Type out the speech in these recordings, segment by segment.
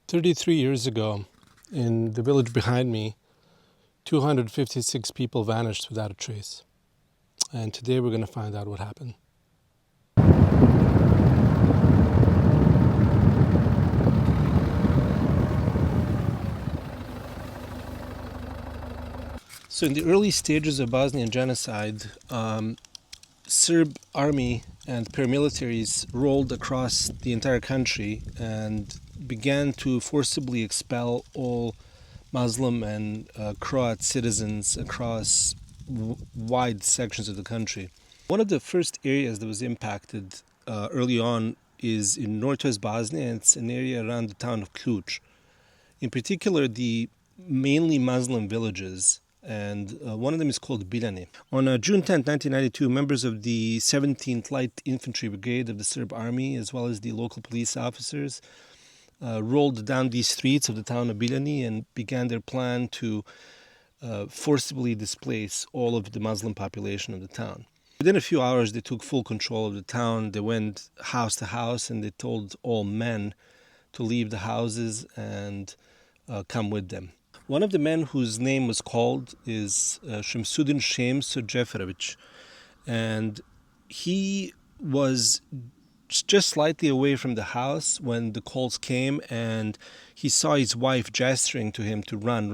33 years ago, in the village behind me, 256 people vanished without a trace. And today we're going to find out what happened. So in the early stages of Bosnian genocide, Serb army and paramilitaries rolled across the entire country and began to forcibly expel all Muslim and Croat citizens across wide sections of the country. One of the first areas that was impacted early on is in northwest Bosnia, and it's an area around the town of Ključ. In particular, the mainly Muslim villages, and one of them is called Biljani. On June 10, 1992, members of the 17th Light Infantry Brigade of the Serb Army, as well as the local police officers, rolled down these streets of the town of Biljani and began their plan to forcibly displace all of the Muslim population of the town. Within a few hours, they took full control of the town. They went house to house and they told all men to leave the houses and come with them. One of the men whose name was called is Shamsuddin Shemso Džeferović, and he was just slightly away from the house when the calls came, and he saw his wife gesturing to him to run,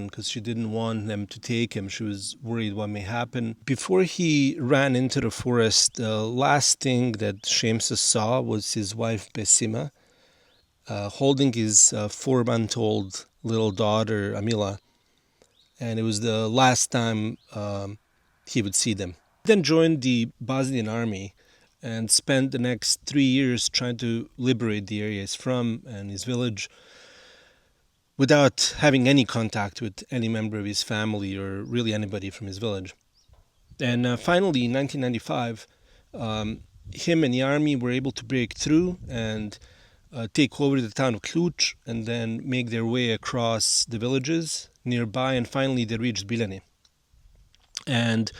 because she didn't want them to take him. She was worried what may happen. Before he ran into the forest, the last thing that Shemsa saw was his wife Besima holding his 4-month-old little daughter Amila, and it was the last time he would see them. He then joined the Bosnian army and spent the next 3 years trying to liberate the area he's from and his village without having any contact with any member of his family or really anybody from his village. And finally, in 1995, him and the army were able to break through and take over the town of Ključ and then make their way across the villages nearby, and finally they reached Biljani. And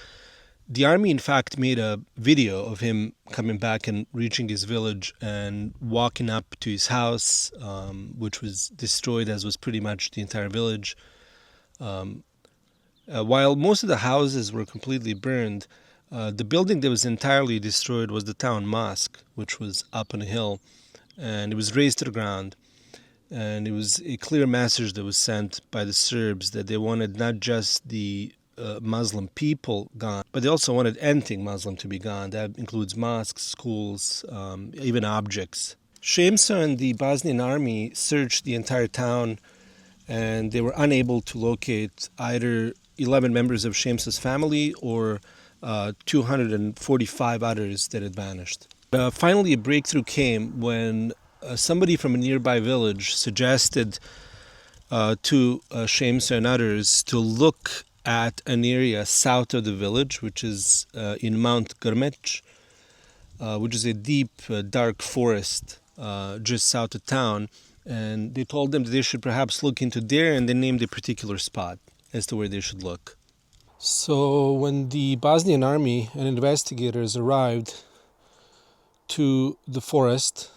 the army, in fact, made a video of him coming back and reaching his village and walking up to his house, which was destroyed, as was pretty much the entire village. While most of the houses were completely burned, the building that was entirely destroyed was the town mosque, which was up on a hill, and it was razed to the ground. And it was a clear message that was sent by the Serbs that they wanted not just the Muslim people gone, but they also wanted anything Muslim to be gone. That includes mosques, schools, even objects. Shemsa and the Bosnian army searched the entire town, and they were unable to locate either 11 members of Shemsa's family or 245 others that had vanished. Finally, a breakthrough came when somebody from a nearby village suggested to Shemsa and others to look at an area south of the village, which is in Mount Grmech, which is a deep, dark forest just south of town. And they told them that they should perhaps look into there, and they named a particular spot as to where they should look. So when the Bosnian army and investigators arrived to the forest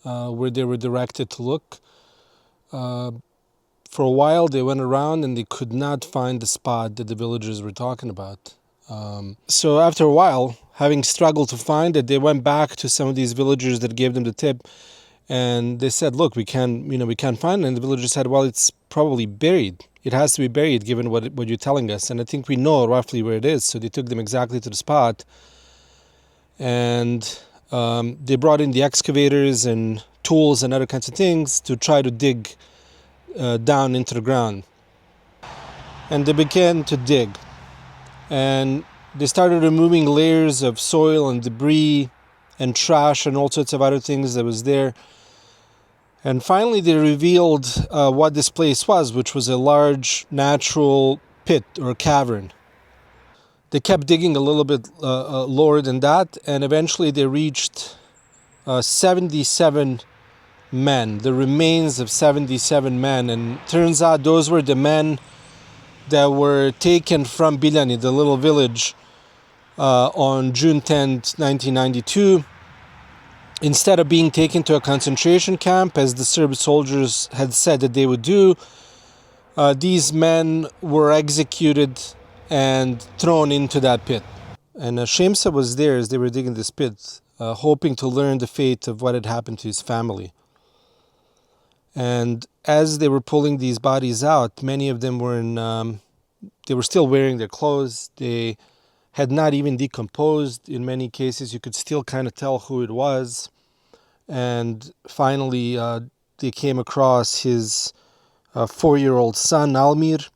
where they were directed to look, for a while they went around and they could not find the spot that the villagers were talking about. So after a while, having struggled to find it, they went back to some of these villagers that gave them the tip, and they said, "Look, we can't find it." And the villagers said, "Well, it's probably buried. It has to be buried, given what you're telling us, and I think we know roughly where it is." So they took them exactly to the spot, and they brought in the excavators and tools and other kinds of things to try to dig down into the ground. And they began to dig, and they started removing layers of soil and debris and trash and all sorts of other things that was there. And finally they revealed what this place was, which was a large natural pit or cavern. They kept digging a little bit lower than that, and eventually they reached 77 men, the remains of 77 men. And turns out those were the men that were taken from Biljani, the little village, on June 10th, 1992. instead of being taken to a concentration camp, as the Serb soldiers had said that they would do, these men were executed and thrown into that pit. And Shemsa was there as they were digging this pit, hoping to learn the fate of what had happened to his family. And as they were pulling these bodies out, many of them were they were still wearing their clothes. They had not even decomposed. In many cases, you could still kind of tell who it was. And finally, they came across his 4-year-old son, Almir.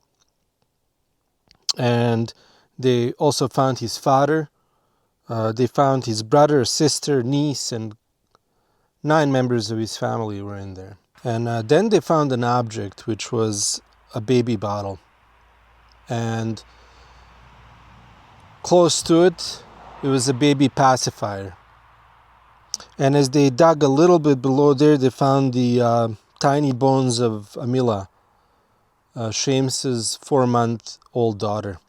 And they also found his father. They found his brother, sister, niece, and 9 members of his family were in there. And then they found an object, which was a baby bottle. And close to it, it was a baby pacifier. And as they dug a little bit below there, they found the tiny bones of Amila, Shemsa's 4-month-old daughter.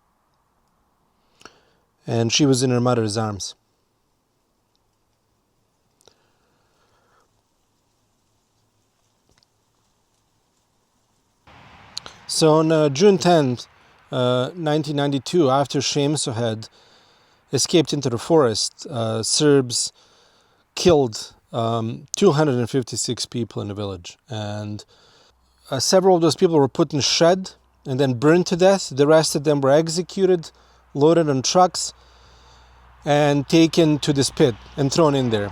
And she was in her mother's arms. So on June 10th, 1992, after Shemsa had escaped into the forest, Serbs killed 256 people in the village. And several of those people were put in shed and then burned to death. The rest of them were executed, loaded on trucks, and taken to this pit and thrown in there.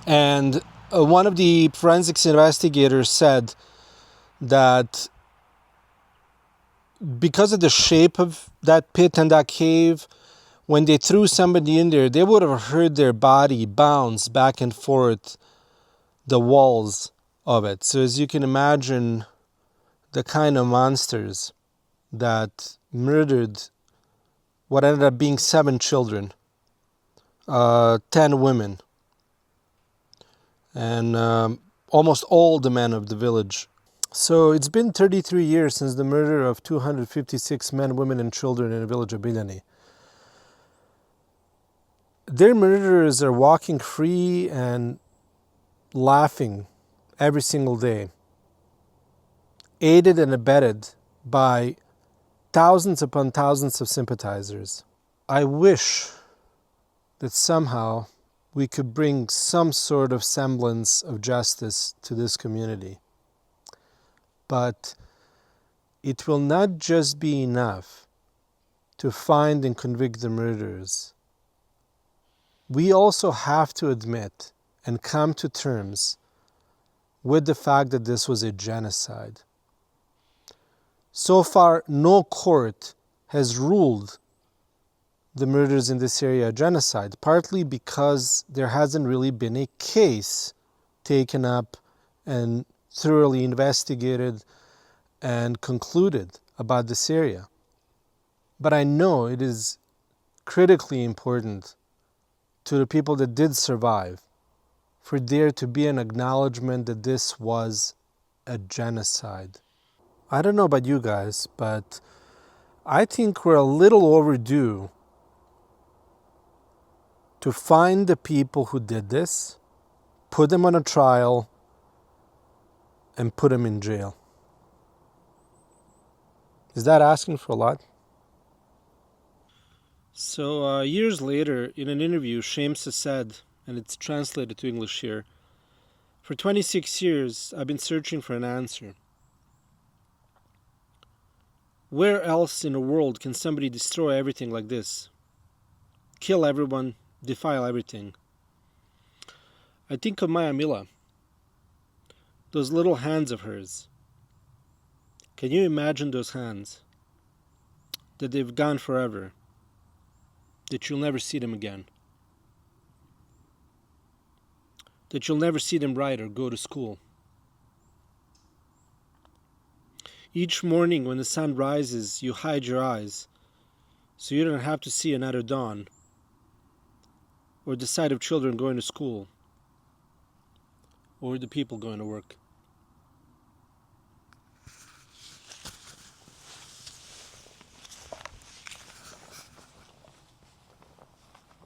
And one of the forensics investigators said that because of the shape of that pit and that cave, when they threw somebody in there, they would have heard their body bounce back and forth the walls of it. So as you can imagine, the kind of monsters that murdered what ended up being 7 children, 10 women, and almost all the men of the village. So it's been 33 years since the murder of 256 men, women, and children in the village of Biljani. Their murderers are walking free and laughing every single day, aided and abetted by thousands upon thousands of sympathizers. I wish that somehow we could bring some sort of semblance of justice to this community. But it will not just be enough to find and convict the murderers. We also have to admit and come to terms with the fact that this was a genocide. So far, no court has ruled the murders in this area a genocide, partly because there hasn't really been a case taken up and thoroughly investigated and concluded about this area. But I know it is critically important to the people that did survive for there to be an acknowledgement that this was a genocide. I don't know about you guys, but I think we're a little overdue to find the people who did this, put them on a trial, and put them in jail. Is that asking for a lot? So years later, in an interview, Shemsa said, and it's translated to English here, "For 26 years, I've been searching for an answer. Where else in the world can somebody destroy everything like this? Kill everyone, defile everything. I think of Maya Mila, those little hands of hers. Can you imagine those hands? That they've gone forever. That you'll never see them again. That you'll never see them write or go to school. Each morning when the sun rises, you hide your eyes so you don't have to see another dawn or the sight of children going to school or the people going to work.